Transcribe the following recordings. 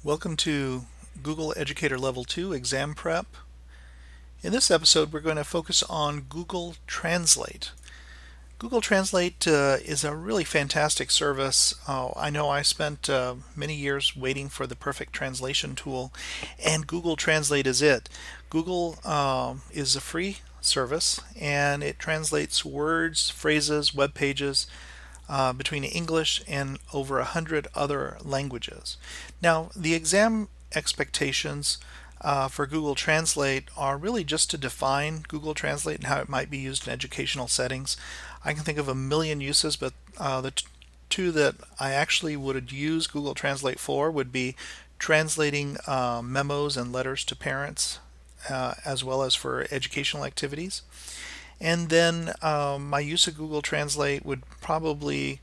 Welcome to Google Educator Level 2 Exam Prep. In this episode, we're going to focus on Google Translate. Google Translate is a really fantastic service. I know I spent many years waiting for the perfect translation tool, and Google Translate is it. Google is a free service, and it translates words, phrases, web pages, between English and over 100 other languages. Now, the exam expectations for Google Translate are really just to define Google Translate and how it might be used in educational settings. I can think of a million uses, but the two that I actually would use Google Translate for would be translating memos and letters to parents, as well as for educational activities. And then my use of Google Translate would probably,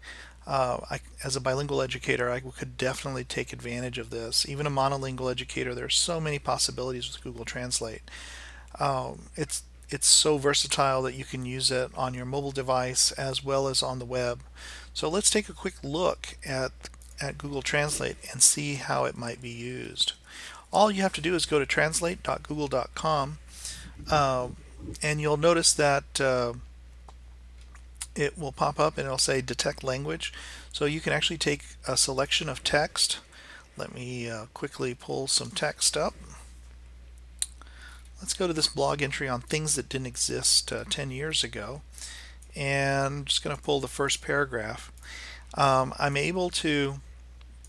as a bilingual educator, I could definitely take advantage of this. Even a monolingual educator, there's so many possibilities with Google Translate. It's so versatile that you can use it on your mobile device as well as on the web. So let's take a quick look at Google Translate and see how it might be used. All you have to do is go to translate.google.com. And you'll notice that it will pop up and it'll say detect language. So you can actually take a selection of text. Let me quickly pull some text up. Let's go to this blog entry on things that didn't exist 10 years ago. And I'm just going to pull the first paragraph. I'm able to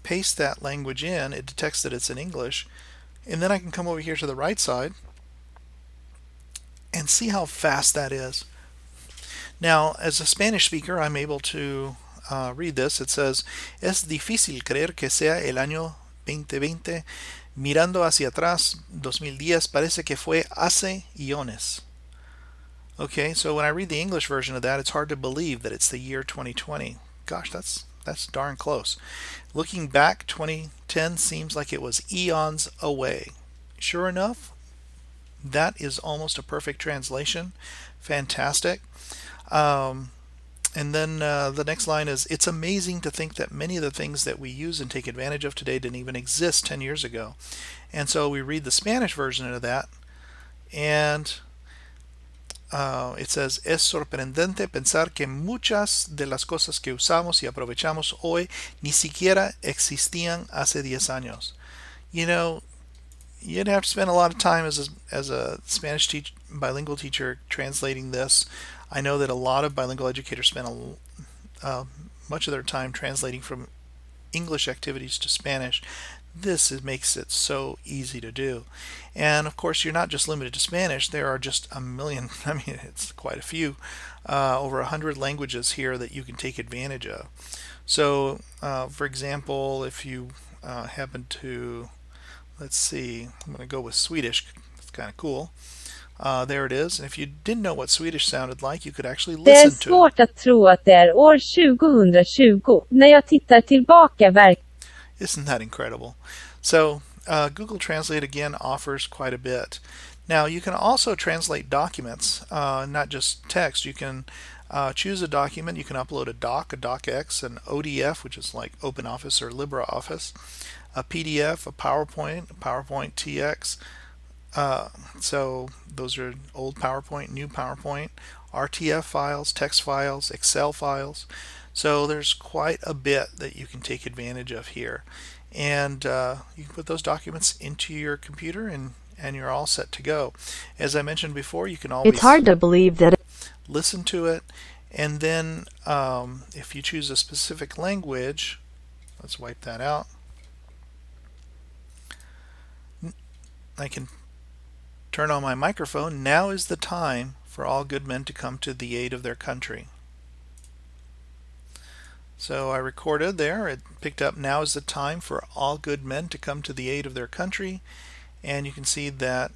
paste that language in. It detects that it's in English. And then I can come over here to the right side and see how fast that is. Now, as a Spanish speaker, I'm able to read this. It says, es difícil creer que sea el año 2020. Mirando hacia atrás, 2010 parece que fue hace iones. Okay, so when I read the English version of that, it's hard to believe that it's the year 2020. Gosh, that's darn close. Looking back, 2010 seems like it was eons away. Sure enough, that is almost a perfect translation. Fantastic. And then the next line is, it's amazing to think that many of the things that we use and take advantage of today didn't even exist 10 years ago. And so we read the Spanish version of that, and it says, es sorprendente pensar que muchas de las cosas que usamos y aprovechamos hoy ni siquiera existían hace 10 años. You know, you'd have to spend a lot of time as a Spanish bilingual teacher translating this. I know that a lot of bilingual educators spend much of their time translating from English activities to Spanish. This makes it so easy to do. And of course, you're not just limited to Spanish. There are just a million, I mean, it's quite a few, over 100 languages here that you can take advantage of. So, for example, if you happen to, let's see, I'm going to go with Swedish. It's kind of cool. There it is. And if you didn't know what Swedish sounded like, you could actually Det är listen to it. svårt att tro att det är år 2020 när jag tittar tillbaka. Isn't that incredible? So Google Translate again offers quite a bit. Now you can also translate documents, not just text. You can choose a document. You can upload a docx, an ODF, which is like OpenOffice or LibreOffice, a PDF, a PowerPoint TX. So those are old PowerPoint, new PowerPoint, RTF files, text files, Excel files. So there's quite a bit that you can take advantage of here. And you can put those documents into your computer and you're all set to go. As I mentioned before, you can always It's hard to believe that listen to it. And then if you choose a specific language, let's wipe that out. I can turn on my microphone. Now is the time for all good men to come to the aid of their country. So I recorded there. It picked up, now is the time for all good men to come to the aid of their country. And you can see that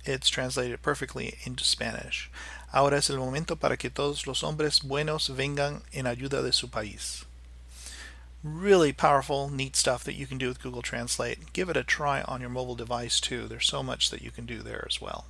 it's translated perfectly into Spanish. Ahora es el momento para que todos los hombres buenos vengan en ayuda de su país. Really powerful, neat stuff that you can do with Google Translate. Give it a try on your mobile device too. There's so much that you can do there as well.